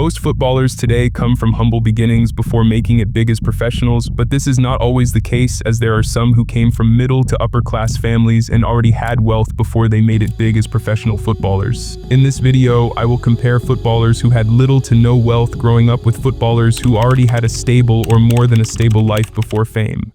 Most footballers today come from humble beginnings before making it big as professionals, but this is not always the case, as there are some who came from middle to upper class families and already had wealth before they made it big as professional footballers. In this video, I will compare footballers who had little to no wealth growing up with footballers who already had a stable or more than a stable life before fame.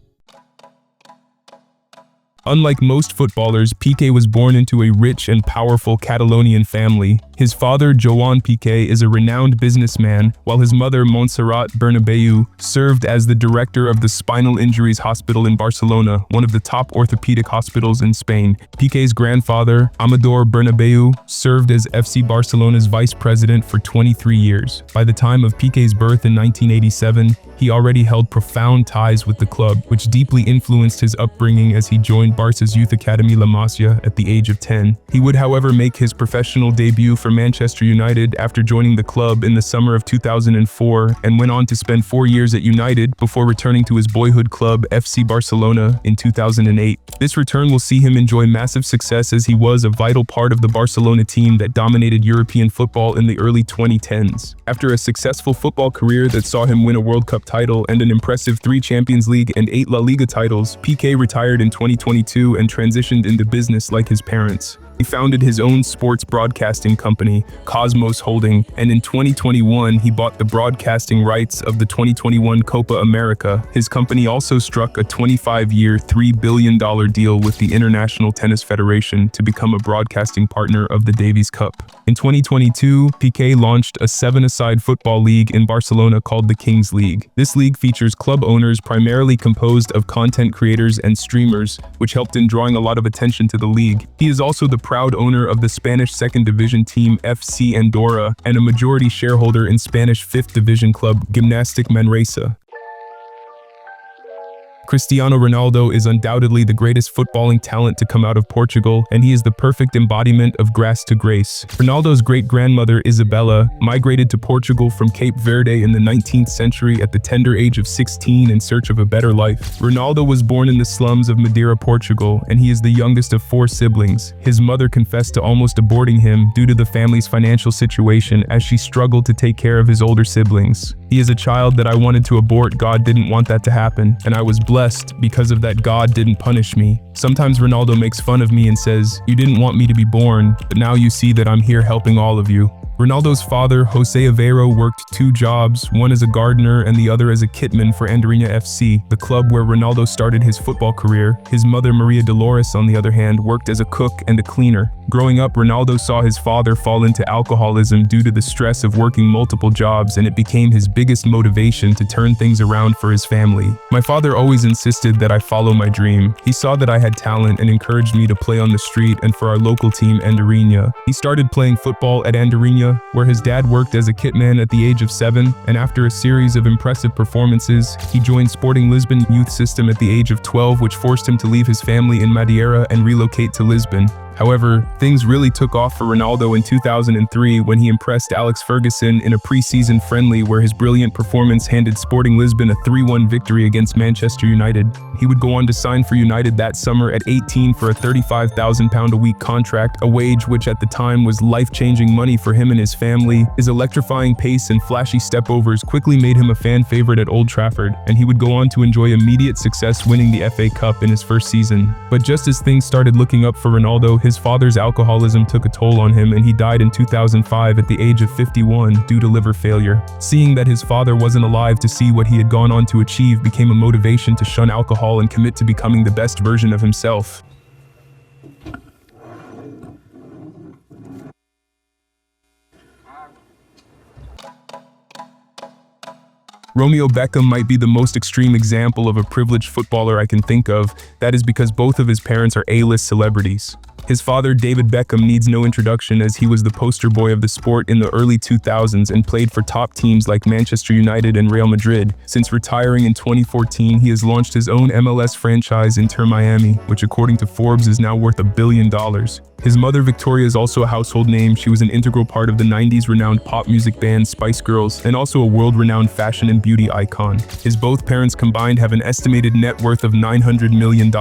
Unlike most footballers, Piqué was born into a rich and powerful Catalonian family. His father, Gerard Piqué, is a renowned businessman, while his mother, Montserrat Bernabeu, served as the director of the Spinal Injuries Hospital in Barcelona, one of the top orthopedic hospitals in Spain. Piqué's grandfather, Amador Bernabeu, served as FC Barcelona's vice president for 23 years. By the time of Piqué's birth in 1987, he already held profound ties with the club, which deeply influenced his upbringing as he joined Barca's youth academy La Masia at the age of 10. He would, however, make his professional debut for Manchester United after joining the club in the summer of 2004 and went on to spend 4 years at United before returning to his boyhood club FC Barcelona in 2008. This return will see him enjoy massive success as he was a vital part of the Barcelona team that dominated European football in the early 2010s. After a successful football career that saw him win a World Cup title and an impressive 3 Champions League and 8 La Liga titles, Piqué retired in 2022 and transitioned into business like his parents. He founded his own sports broadcasting company, Cosmos Holding, and in 2021 he bought the broadcasting rights of the 2021 Copa America. His company also struck a 25-year, $3 billion deal with the International Tennis Federation to become a broadcasting partner of the Davis Cup. In 2022, Piqué launched a 7-a-side football league in Barcelona called the Kings League. This league features club owners primarily composed of content creators and streamers, which helped in drawing a lot of attention to the league. He is also the proud owner of the Spanish second division team FC Andorra and a majority shareholder in Spanish 5th division club Gimnàstic Manresa. Cristiano Ronaldo is undoubtedly the greatest footballing talent to come out of Portugal, and he is the perfect embodiment of grass to grace. Ronaldo's great-grandmother, Isabella, migrated to Portugal from Cape Verde in the 19th century at the tender age of 16 in search of a better life. Ronaldo was born in the slums of Madeira, Portugal, and he is the youngest of 4 siblings. His mother confessed to almost aborting him due to the family's financial situation as she struggled to take care of his older siblings. He is a child that I wanted to abort. God didn't want that to happen, and I was blessed because of that. God didn't punish me. Sometimes Ronaldo makes fun of me and says, "You didn't want me to be born, but now you see that I'm here helping all of you." Ronaldo's father, Jose Aveiro, worked 2 jobs, one as a gardener and the other as a kitman for Andorinha FC, the club where Ronaldo started his football career. His mother, Maria Dolores, on the other hand, worked as a cook and a cleaner. Growing up, Ronaldo saw his father fall into alcoholism due to the stress of working multiple jobs, and it became his biggest motivation to turn things around for his family. My father always insisted that I follow my dream. He saw that I had talent and encouraged me to play on the street and for our local team, Andorinha. He started playing football at Andorinha, where his dad worked as a kitman at the age of 7, and after a series of impressive performances, he joined Sporting Lisbon youth system at the age of 12, which forced him to leave his family in Madeira and relocate to Lisbon. However, things really took off for Ronaldo in 2003 when he impressed Alex Ferguson in a pre-season friendly where his brilliant performance handed Sporting Lisbon a 3-1 victory against Manchester United. He would go on to sign for United that summer at 18 for a £35,000 a week contract, a wage which at the time was life-changing money for him and his family. His electrifying pace and flashy stepovers quickly made him a fan favorite at Old Trafford, and he would go on to enjoy immediate success winning the FA Cup in his first season. But just as things started looking up for Ronaldo, his father's alcoholism took a toll on him and he died in 2005 at the age of 51 due to liver failure. Seeing that his father wasn't alive to see what he had gone on to achieve became a motivation to shun alcohol and commit to becoming the best version of himself. Romeo Beckham might be the most extreme example of a privileged footballer I can think of. That is because both of his parents are A-list celebrities. His father, David Beckham, needs no introduction as he was the poster boy of the sport in the early 2000s and played for top teams like Manchester United and Real Madrid. Since retiring in 2014, he has launched his own MLS franchise Inter Miami, which according to Forbes is now worth $1 billion. His mother, Victoria, is also a household name. She was an integral part of the 90s renowned pop music band Spice Girls and also a world-renowned fashion and beauty icon. His both parents combined have an estimated net worth of $900 million,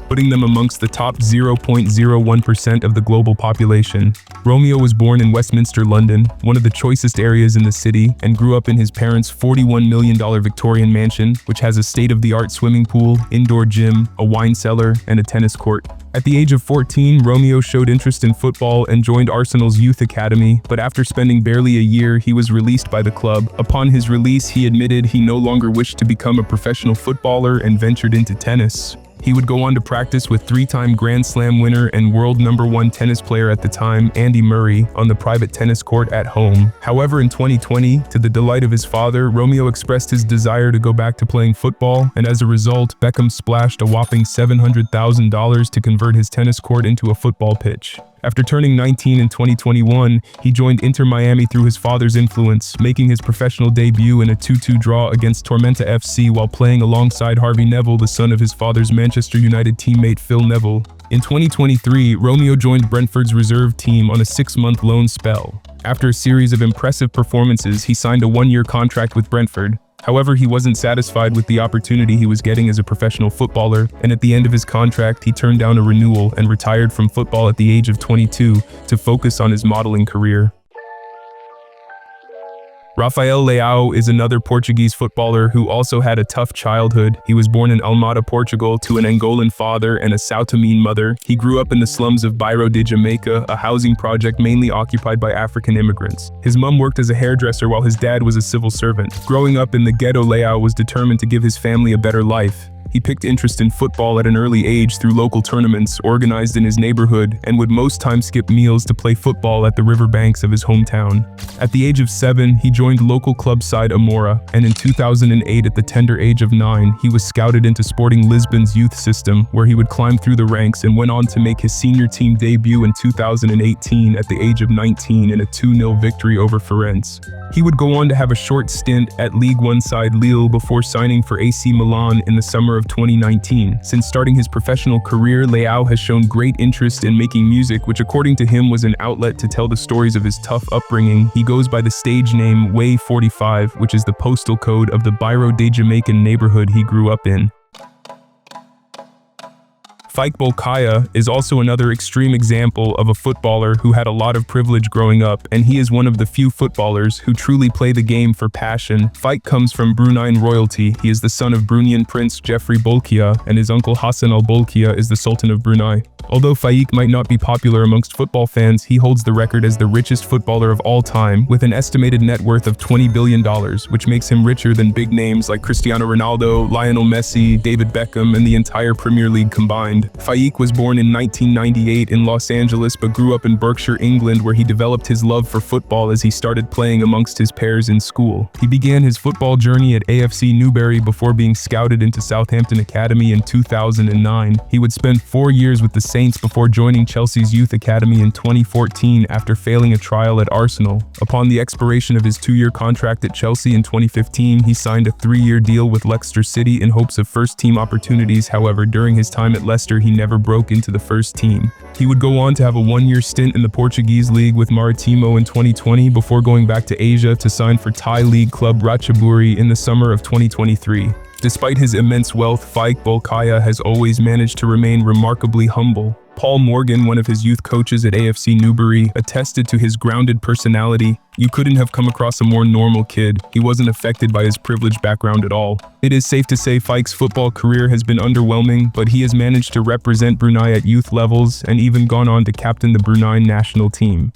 putting them amongst the top 0.01% of the global population. Romeo was born in Westminster, London, one of the choicest areas in the city, and grew up in his parents' $41 million Victorian mansion, which has a state-of-the-art swimming pool, indoor gym, a wine cellar, and a tennis court. At the age of 14, Romeo showed interest in football and joined Arsenal's youth academy, but after spending barely a year, he was released by the club. Upon his release, he admitted he no longer wished to become a professional footballer and ventured into tennis. He would go on to practice with three-time Grand Slam winner and world #1 tennis player at the time, Andy Murray, on the private tennis court at home. However, in 2020, to the delight of his father, Romeo expressed his desire to go back to playing football, and as a result, Beckham splashed a whopping $700,000 to convert his tennis court into a football pitch. After turning 19 in 2021, he joined Inter Miami through his father's influence, making his professional debut in a 2-2 draw against Tormenta FC while playing alongside Harvey Neville, the son of his father's Manchester United teammate Phil Neville. In 2023, Romeo joined Brentford's reserve team on a 6-month loan spell. After a series of impressive performances, he signed a 1-year contract with Brentford. However, he wasn't satisfied with the opportunity he was getting as a professional footballer, and at the end of his contract, he turned down a renewal and retired from football at the age of 22 to focus on his modeling career. Rafael Leão is another Portuguese footballer who also had a tough childhood. He was born in Almada, Portugal, to an Angolan father and a São Tomé mother. He grew up in the slums of Bairro de Jamaica, a housing project mainly occupied by African immigrants. His mum worked as a hairdresser while his dad was a civil servant. Growing up in the ghetto, Leão was determined to give his family a better life. He picked interest in football at an early age through local tournaments organized in his neighborhood and would most times skip meals to play football at the riverbanks of his hometown. At the age of 7, he joined local club side Amora, and in 2008, at the tender age of 9, he was scouted into Sporting Lisbon's youth system, where he would climb through the ranks and went on to make his senior team debut in 2018 at the age of 19 in a 2-0 victory over Firenze. He would go on to have a short stint at Ligue 1 side Lille before signing for AC Milan in the summer of 2019. Since starting his professional career, Leão has shown great interest in making music, which according to him was an outlet to tell the stories of his tough upbringing. He goes by the stage name Way 45, which is the postal code of the Bairro de Jamaican neighborhood he grew up in. Faiq Bolkiah is also another extreme example of a footballer who had a lot of privilege growing up, and he is one of the few footballers who truly play the game for passion. Faiq comes from Bruneian royalty. He is the son of Bruneian Prince Jeffrey Bolkiah, and his uncle Hassan al-Bolkiah is the Sultan of Brunei. Although Faiq might not be popular amongst football fans, he holds the record as the richest footballer of all time, with an estimated net worth of $20 billion, which makes him richer than big names like Cristiano Ronaldo, Lionel Messi, David Beckham, and the entire Premier League combined. Faiq was born in 1998 in Los Angeles but grew up in Berkshire, England, where he developed his love for football as he started playing amongst his peers in school. He began his football journey at AFC Newbury before being scouted into Southampton Academy in 2009. He would spend 4 years with the Saints before joining Chelsea's Youth Academy in 2014 after failing a trial at Arsenal. Upon the expiration of his 2-year contract at Chelsea in 2015, he signed a 3-year deal with Leicester City in hopes of first-team opportunities. However, during his time at Leicester, he never broke into the first team. He would go on to have a 1-year stint in the Portuguese league with Maritimo in 2020 before going back to Asia to sign for Thai league club Ratchaburi in the summer of 2023. Despite his immense wealth, Faiq Bolkiah has always managed to remain remarkably humble. Paul Morgan, one of his youth coaches at AFC Newbury, attested to his grounded personality. "You couldn't have come across a more normal kid. He wasn't affected by his privileged background at all." It is safe to say Faiq's football career has been underwhelming, but he has managed to represent Brunei at youth levels and even gone on to captain the Brunei national team.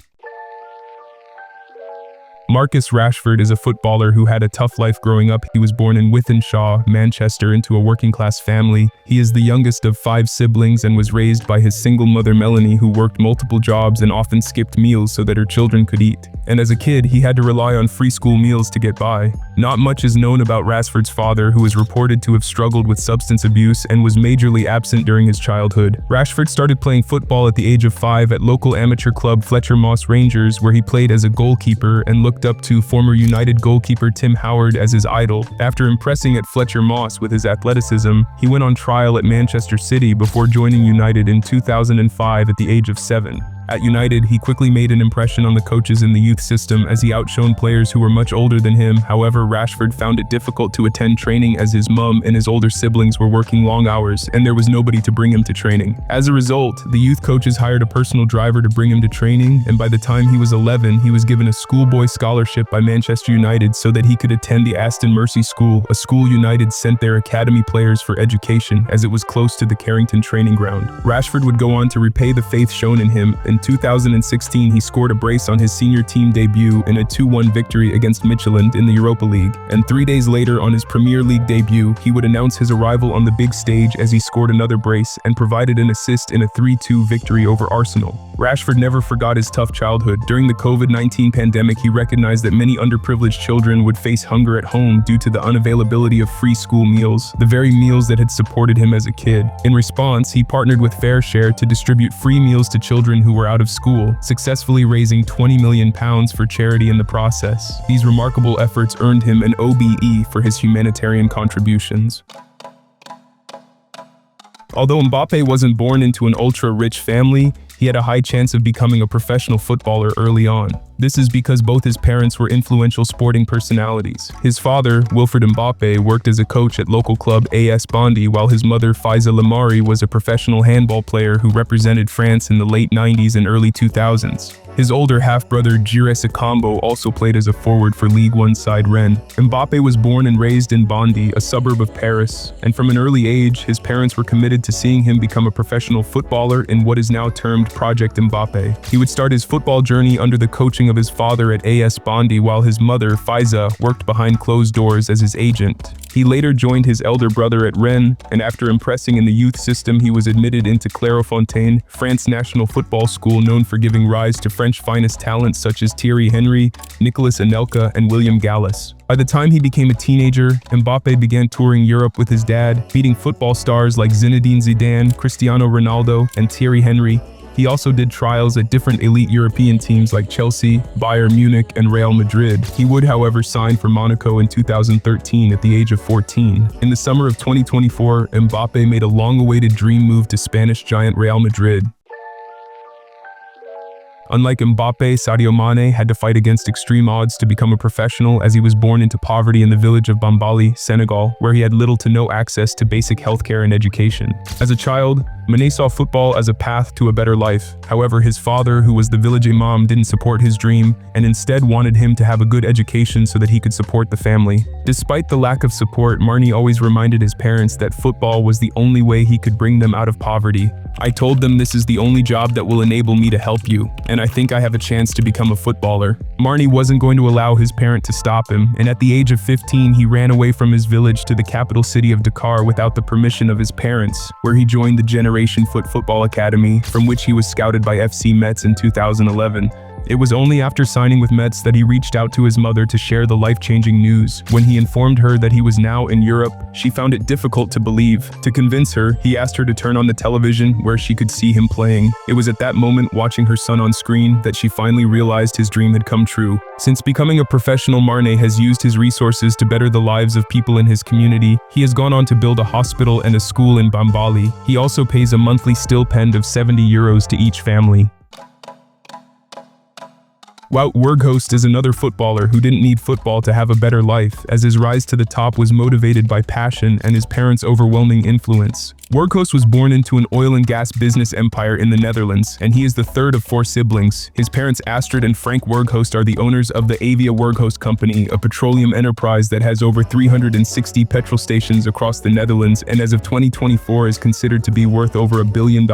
Marcus Rashford is a footballer who had a tough life growing up. He was born in Wythenshawe, Manchester, into a working-class family. He is the youngest of 5 siblings and was raised by his single mother Melanie, who worked multiple jobs and often skipped meals so that her children could eat. And as a kid, he had to rely on free school meals to get by. Not much is known about Rashford's father, who is reported to have struggled with substance abuse and was majorly absent during his childhood. Rashford started playing football at the age of 5 at local amateur club Fletcher Moss Rangers, where he played as a goalkeeper and looked up to former United goalkeeper Tim Howard as his idol. After impressing at Fletcher Moss with his athleticism, he went on trial at Manchester City before joining United in 2005 at the age of 7. At United, he quickly made an impression on the coaches in the youth system as he outshone players who were much older than him. However, Rashford found it difficult to attend training as his mum and his older siblings were working long hours and there was nobody to bring him to training. As a result, the youth coaches hired a personal driver to bring him to training, and by the time he was 11, he was given a schoolboy scholarship by Manchester United so that he could attend the Aston Mercy School, a school United sent their academy players for education as it was close to the Carrington training ground. Rashford would go on to repay the faith shown in him. In 2016, he scored a brace on his senior team debut in a 2-1 victory against Midtjylland in the Europa League, and 3 days later on his Premier League debut, he would announce his arrival on the big stage as he scored another brace and provided an assist in a 3-2 victory over Arsenal. Rashford never forgot his tough childhood. During the COVID-19 pandemic, he recognized that many underprivileged children would face hunger at home due to the unavailability of free school meals, the very meals that had supported him as a kid. In response, he partnered with Fair Share to distribute free meals to children who were out of school, successfully raising £20 million for charity in the process. These remarkable efforts earned him an OBE for his humanitarian contributions. Although Mbappé wasn't born into an ultra-rich family, he had a high chance of becoming a professional footballer early on. This is because both his parents were influential sporting personalities. His father, Wilfried Mbappé, worked as a coach at local club AS Bondy, while his mother, Faiza Lamari, was a professional handball player who represented France in the late 90s and early 2000s. His older half-brother, Jiré Sakambo, also played as a forward for Ligue 1 side Rennes. Mbappé was born and raised in Bondy, a suburb of Paris, and from an early age, his parents were committed to seeing him become a professional footballer in what is now termed Project Mbappé. He would start his football journey under the coaching of his father at AS Bondy, while his mother, Faiza, worked behind closed doors as his agent. He later joined his elder brother at Rennes, and after impressing in the youth system, he was admitted into Clairefontaine, France's national football school known for giving rise to French finest talents such as Thierry Henry, Nicolas Anelka, and William Gallas. By the time he became a teenager, Mbappé began touring Europe with his dad, meeting football stars like Zinedine Zidane, Cristiano Ronaldo, and Thierry Henry. He also did trials at different elite European teams like Chelsea, Bayern Munich, and Real Madrid. He would, however, sign for Monaco in 2013 at the age of 14. In the summer of 2024, Mbappé made a long-awaited dream move to Spanish giant Real Madrid. Unlike Mbappé, Sadio Mané had to fight against extreme odds to become a professional, as he was born into poverty in the village of Bambali, Senegal, where he had little to no access to basic healthcare and education. As a child, Mané saw football as a path to a better life. However, his father, who was the village imam, didn't support his dream and instead wanted him to have a good education so that he could support the family. Despite the lack of support, Mané always reminded his parents that football was the only way he could bring them out of poverty. "I told them this is the only job that will enable me to help you, and I think I have a chance to become a footballer." Mané wasn't going to allow his parent to stop him, and at the age of 15, he ran away from his village to the capital city of Dakar without the permission of his parents, where he joined the Generation Foot Football Academy, from which he was scouted by FC Metz in 2011. It was only after signing with Metz that he reached out to his mother to share the life-changing news. When he informed her that he was now in Europe, she found it difficult to believe. To convince her, he asked her to turn on the television where she could see him playing. It was at that moment, watching her son on screen, that she finally realized his dream had come true. Since becoming a professional, Mané has used his resources to better the lives of people in his community. He has gone on to build a hospital and a school in Bambali. He also pays a monthly stipend of €70 to each family. Wout Weghorst is another footballer who didn't need football to have a better life, as his rise to the top was motivated by passion and his parents' overwhelming influence. Weghorst was born into an oil and gas business empire in the Netherlands, and he is the third of 4 siblings. His parents Astrid and Frank Weghorst are the owners of the Avia Weghorst Company, a petroleum enterprise that has over 360 petrol stations across the Netherlands, and as of 2024 is considered to be worth over $1 billion.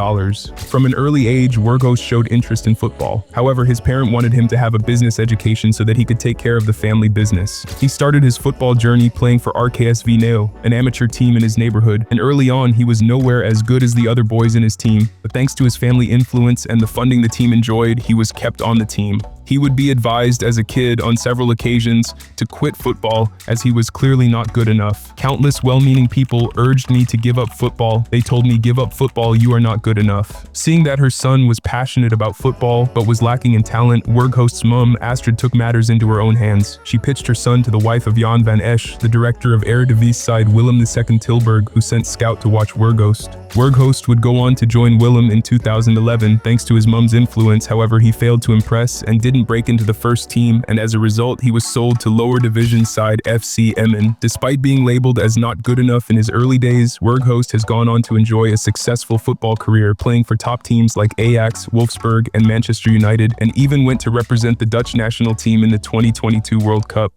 From an early age, Weghorst showed interest in football. However, his parent wanted him to have a business education so that he could take care of the family business. He started his football journey playing for RKSV Neo, an amateur team in his neighborhood, and early on he was nowhere as good as the other boys in his team, but thanks to his family influence and the funding the team enjoyed, he was kept on the team. He would be advised as a kid on several occasions to quit football as he was clearly not good enough. Countless well-meaning people urged me to give up football. They told me, "Give up football, you are not good enough." Seeing that her son was passionate about football but was lacking in talent, Weghorst's mum, Astrid, took matters into her own hands. She pitched her son to the wife of Jan van Esch, the director of Eredivisie side Willem II Tilburg, who sent scout to watch Weghorst. Weghorst would go on to join Willem in 2011 thanks to his mum's influence. However, he failed to impress and didn't break into the first team, and as a result he was sold to lower division side FC Emmen. Despite being labeled as not good enough in his early days, Weghorst has gone on to enjoy a successful football career, playing for top teams like Ajax, Wolfsburg and Manchester United, and even went to represent the Dutch national team in the 2022 World Cup.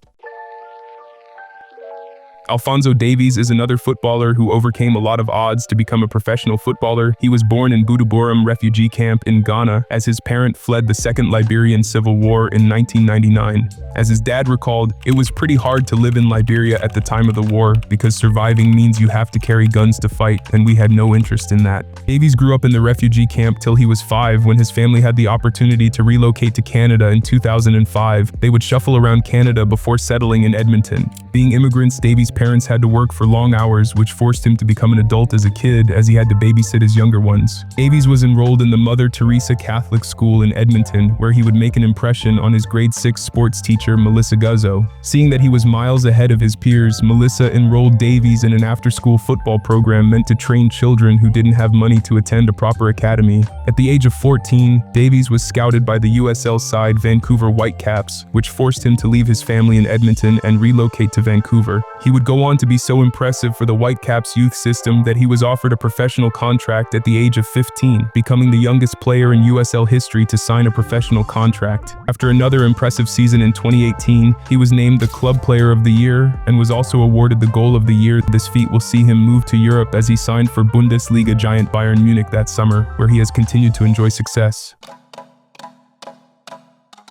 Alphonso Davies is another footballer who overcame a lot of odds to become a professional footballer. He was born in Buduburam refugee camp in Ghana as his parent fled the Second Liberian Civil War in 1999. As his dad recalled, it was pretty hard to live in Liberia at the time of the war because surviving means you have to carry guns to fight, and we had no interest in that. Davies grew up in the refugee camp till he was 5 when his family had the opportunity to relocate to Canada in 2005. They would shuffle around Canada before settling in Edmonton. Being immigrants, Davies' parents had to work for long hours, which forced him to become an adult as a kid, as he had to babysit his younger ones. Davies was enrolled in the Mother Teresa Catholic School in Edmonton, where he would make an impression on his grade 6 sports teacher, Melissa Guzzo. Seeing that he was miles ahead of his peers, Melissa enrolled Davies in an after-school football program meant to train children who didn't have money to attend a proper academy. At the age of 14, Davies was scouted by the USL side Vancouver Whitecaps, which forced him to leave his family in Edmonton and relocate to Vancouver. He would go on to be so impressive for the Whitecaps youth system that he was offered a professional contract at the age of 15, becoming the youngest player in USL history to sign a professional contract. After another impressive season in 2018, he was named the Club Player of the Year and was also awarded the Goal of the Year. This feat will see him move to Europe as he signed for Bundesliga giant Bayern Munich that summer, where he has continued to enjoy success.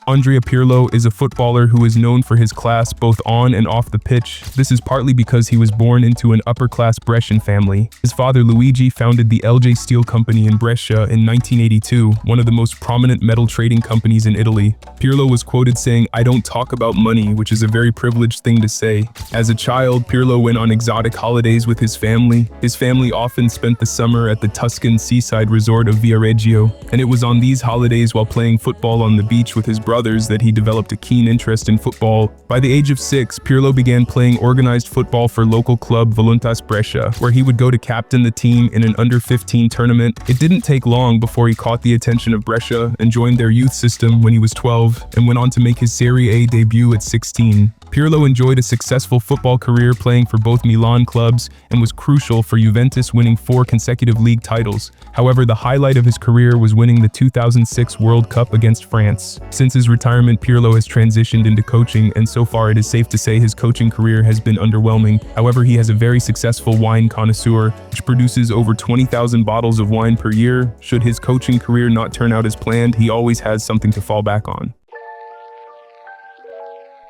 Andrea Pirlo is a footballer who is known for his class both on and off the pitch. This is partly because he was born into an upper-class Brescian family. His father Luigi founded the LJ Steel Company in Brescia in 1982, one of the most prominent metal trading companies in Italy. Pirlo was quoted saying, "I don't talk about money," which is a very privileged thing to say. As a child, Pirlo went on exotic holidays with his family. His family often spent the summer at the Tuscan seaside resort of Viareggio, and it was on these holidays while playing football on the beach with his brothers that he developed a keen interest in football. By the age of 6, Pirlo began playing organized football for local club Voluntas Brescia, where he would go to captain the team in an under-15 tournament. It didn't take long before he caught the attention of Brescia and joined their youth system when he was 12, and went on to make his Serie A debut at 16. Pirlo enjoyed a successful football career playing for both Milan clubs and was crucial for Juventus winning 4 consecutive league titles. However, the highlight of his career was winning the 2006 World Cup against France. Since his retirement, Pirlo has transitioned into coaching, and so far it is safe to say his coaching career has been underwhelming. However, he has a very successful wine connoisseur, which produces over 20,000 bottles of wine per year. Should his coaching career not turn out as planned, he always has something to fall back on.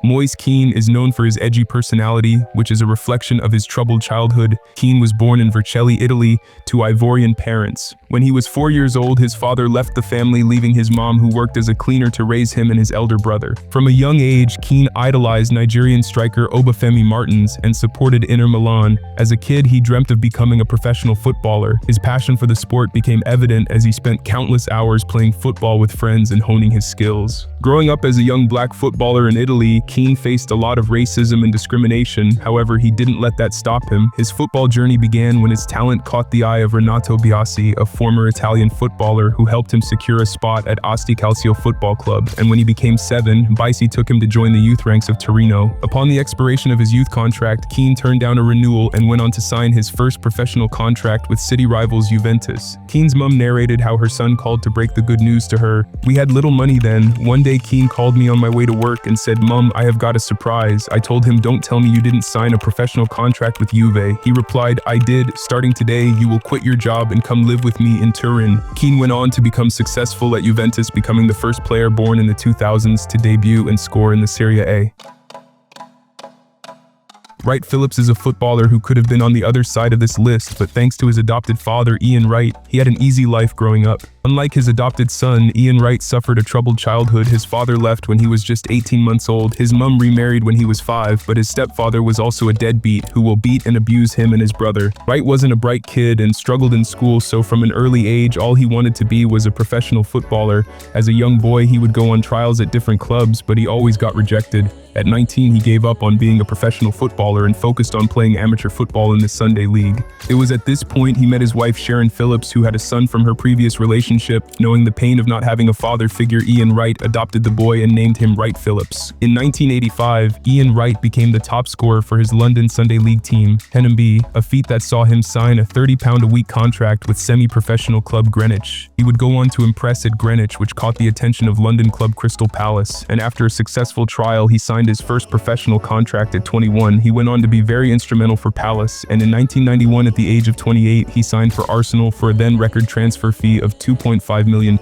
Moise Kean is known for his edgy personality, which is a reflection of his troubled childhood. Kean was born in Vercelli, Italy, to Ivorian parents. When he was 4 years old, his father left the family, leaving his mom, who worked as a cleaner, to raise him and his elder brother. From a young age, Kean idolized Nigerian striker Obafemi Martins and supported Inter Milan. As a kid, he dreamt of becoming a professional footballer. His passion for the sport became evident as he spent countless hours playing football with friends and honing his skills. Growing up as a young black footballer in Italy, Kean faced a lot of racism and discrimination. However, he didn't let that stop him. His football journey began when his talent caught the eye of Renato Biasi, a former Italian footballer who helped him secure a spot at Asti Calcio Football Club. And when he became 7, Biasi took him to join the youth ranks of Torino. Upon the expiration of his youth contract, Kean turned down a renewal and went on to sign his first professional contract with city rivals Juventus. Kean's mum narrated how her son called to break the good news to her. "We had little money then. One day Kean called me on my way to work and said, 'Mum, I have got a surprise.' I told him, 'Don't tell me you didn't sign a professional contract with Juve.' He replied, 'I did. Starting today, you will quit your job and come live with me in Turin.'" Kean went on to become successful at Juventus, becoming the first player born in the 2000s to debut and score in the Serie A. Wright-Phillips is a footballer who could have been on the other side of this list, but thanks to his adopted father, Ian Wright, he had an easy life growing up. Unlike his adopted son, Ian Wright suffered a troubled childhood. His father left when he was just 18 months old. His mum remarried when he was 5, but his stepfather was also a deadbeat who will beat and abuse him and his brother. Wright wasn't a bright kid and struggled in school, so from an early age, all he wanted to be was a professional footballer. As a young boy, he would go on trials at different clubs, but he always got rejected. At 19, he gave up on being a professional footballer and focused on playing amateur football in the Sunday League. It was at this point he met his wife Shaun Phillips, who had a son from her previous relationship. Knowing the pain of not having a father figure, Ian Wright adopted the boy and named him Wright-Phillips. In 1985, Ian Wright became the top scorer for his London Sunday League team, Tenham, a feat that saw him sign a £30-a-week contract with semi-professional club Greenwich. He would go on to impress at Greenwich, which caught the attention of London club Crystal Palace, and after a successful trial, he signed his first professional contract at 21. He went on to be very instrumental for Palace, and in 1991, at the age of 28, he signed for Arsenal for a then record transfer fee of £2.5 million.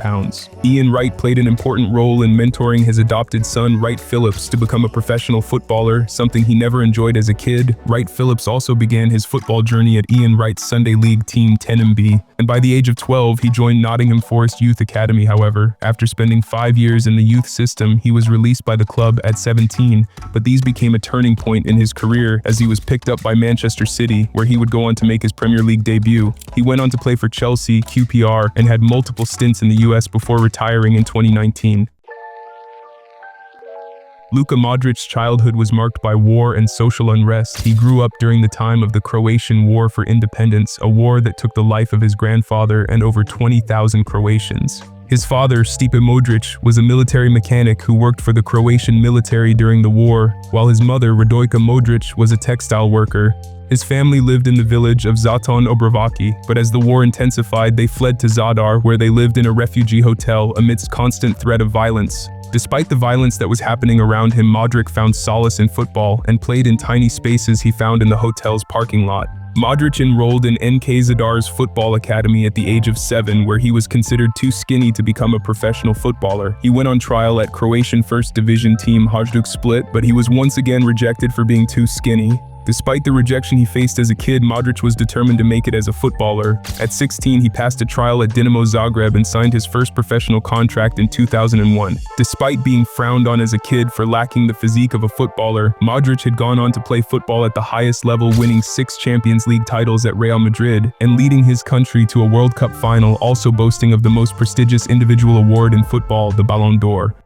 Ian Wright played an important role in mentoring his adopted son Wright-Phillips to become a professional footballer, something he never enjoyed as a kid. Wright-Phillips also began his football journey at Ian Wright's Sunday League team Tenham, and by the age of 12, he joined Nottingham Forest Youth Academy. However, after spending 5 years in the youth system, he was released by the club at 17, but these became a turning point in his career as he was picked up by Manchester City, where he would go on to make his Premier League debut. He went on to play for Chelsea, QPR, and had multiple stints in the US before retiring in 2019. Luka Modric's childhood was marked by war and social unrest. He grew up during the time of the Croatian War for Independence, a war that took the life of his grandfather and over 20,000 Croatians. His father, Stipe Modrić, was a military mechanic who worked for the Croatian military during the war, while his mother, Radojka Modrić, was a textile worker. His family lived in the village of Zaton Obrovaci, but as the war intensified, they fled to Zadar, where they lived in a refugee hotel amidst constant threat of violence. Despite the violence that was happening around him, Modrić found solace in football and played in tiny spaces he found in the hotel's parking lot. Modrić enrolled in NK Zadar's football academy at the age of 7, where he was considered too skinny to become a professional footballer. He went on trial at Croatian First Division team Hajduk Split, but he was once again rejected for being too skinny. Despite the rejection he faced as a kid, Modrić was determined to make it as a footballer. At 16, he passed a trial at Dinamo Zagreb and signed his first professional contract in 2001. Despite being frowned on as a kid for lacking the physique of a footballer, Modrić had gone on to play football at the highest level, winning 6 Champions League titles at Real Madrid and leading his country to a World Cup final, also boasting of the most prestigious individual award in football, the Ballon d'Or.